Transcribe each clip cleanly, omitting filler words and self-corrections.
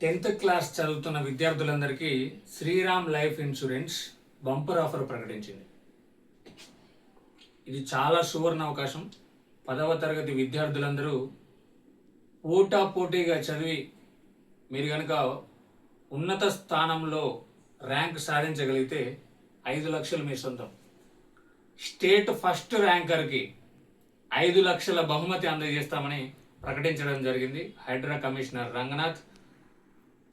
10th class చదువుతున్న విద్యార్థులందరికీ Shriram life insurance bumper offer ప్రకటించింది. ఇది చాలా సువర్ణ అవకాశం. 10వ తరగతి విద్యార్థులందరూ పోటాపోటీగా చదివి మీరు కనుక ఉన్నత స్థానంలో ర్యాంక్ సాధించగలిగితే 5 లక్షలు మీ సొంతం. స్టేట్ ఫస్ట్ ర్యాంకర్కి 5 లక్షల బహుమతి అందజేస్తామని ప్రకటించడం జరిగింది. హైడ్రా కమిషనర్ రంగనాథ్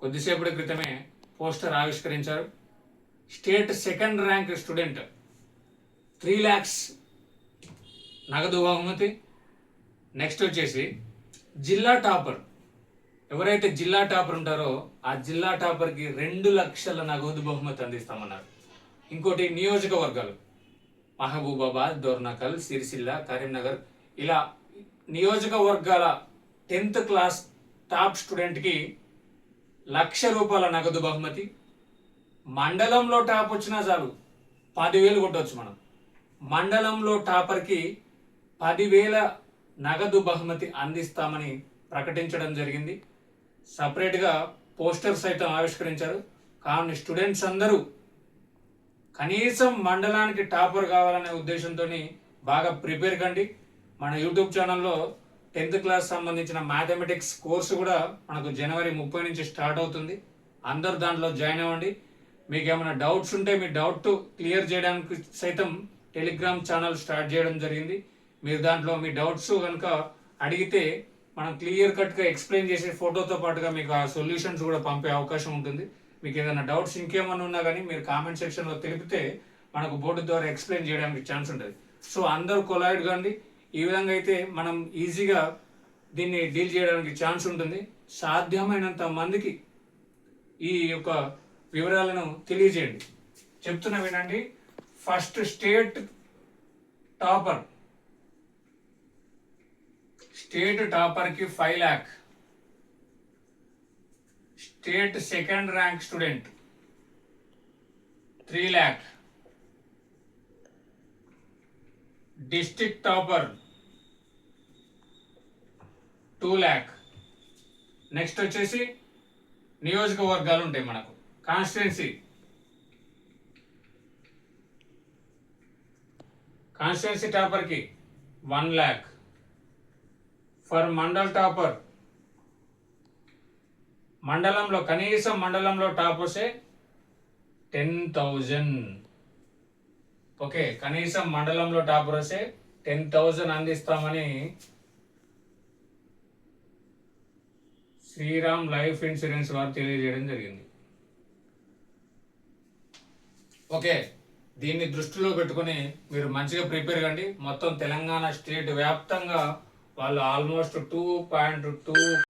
కొద్దిసేపటి క్రితమే పోస్టర్ ఆవిష్కరించారు. State second rank student 3 lakhs నగదు బహుమతి. నెక్స్ట్ వచ్చేసి జిల్లా టాపర్, ఎవరైతే జిల్లా టాపర్ ఉంటారో ఆ జిల్లా టాపర్కి 2 లక్షల నగదు బహుమతి అందిస్తామన్నారు. ఇంకోటి నియోజకవర్గాలు మహబూబాబాద్, దోర్నకల్, సిరిసిల్ల, కరీంనగర్, ఇలా నియోజకవర్గాల 10th క్లాస్ టాప్ స్టూడెంట్కి 1,00,000 రూపాయల నగదు బహుమతి. మండలంలో టాప్ వచ్చినా చాలు 10,000 కొట్టవచ్చు మనం. మండలంలో టాపర్కి 10,000 నగదు బహుమతి అందిస్తామని ప్రకటించడం జరిగింది. సపరేట్గా పోస్టర్ సైతం ఆవిష్కరించారు. కావున స్టూడెంట్స్ అందరూ కనీసం మండలానికి టాపర్ కావాలనే ఉద్దేశంతో బాగా ప్రిపేర్ కండి. మన యూట్యూబ్ ఛానల్లో 10th క్లాస్ సంబంధించిన మ్యాథమెటిక్స్ కోర్సు కూడా మనకు జనవరి 30 నుంచి స్టార్ట్ అవుతుంది. అందరు దాంట్లో జాయిన్ అవ్వండి. మీకు ఏమైనా డౌట్స్ ఉంటే మీ డౌట్ క్లియర్ చేయడానికి సైతం టెలిగ్రామ్ ఛానల్ స్టార్ట్ చేయడం జరిగింది. మీరు దాంట్లో మీ డౌట్స్ కనుక అడిగితే మనం క్లియర్ కట్గా ఎక్స్ప్లెయిన్ చేసే ఫోటోతో పాటుగా మీకు ఆ సొల్యూషన్స్ కూడా పంపే అవకాశం ఉంటుంది. మీకు ఏదైనా డౌట్స్ ఇంకేమైనా ఉన్నా కానీ మీరు కామెంట్ సెక్షన్లో తెలిపితే మనకు బోర్డు ద్వారా ఎక్స్ప్లెయిన్ చేయడానికి ఛాన్స్ ఉంటుంది. సో అందరూ కొలాయిడ్ కండి. ఈ విధంగా అయితే మనం ఈజీగా దీన్ని డీల్ చేయడానికి ఛాన్స్ ఉంటుంది. సాధ్యమైనంత మందికి ఈ యొక్క వివరాలను తెలియజేయండి. చెప్తున్నా వినండి. ఫస్ట్ స్టేట్ టాపర్కి 5 lakh, state second rank student 3 lakh, district topper 2 lakh. Next వచ్చేసి నియోజకవర్గాలు ఉంటాయి మనకు. కాన్స్టిట్యున్సీ టాపర్కి 1 lakh. ఫర్ మండల్ టాపర్, కనీసం మండలంలో టాప్ వస్తే 10,000. ఓకే, కనీసం మండలంలో టాపర్ వస్తే 10,000 అందిస్తామని శ్రీరామ్ లైఫ్ ఇన్సూరెన్స్ వారు తెలియజేయడం జరిగింది. ఓకే, దీన్ని దృష్టిలో పెట్టుకుని మీరు మంచిగా ప్రిపేర్ కండి. మొత్తం తెలంగాణ స్టేట్ వ్యాప్తంగా వాళ్ళు ఆల్మోస్ట్ 2.2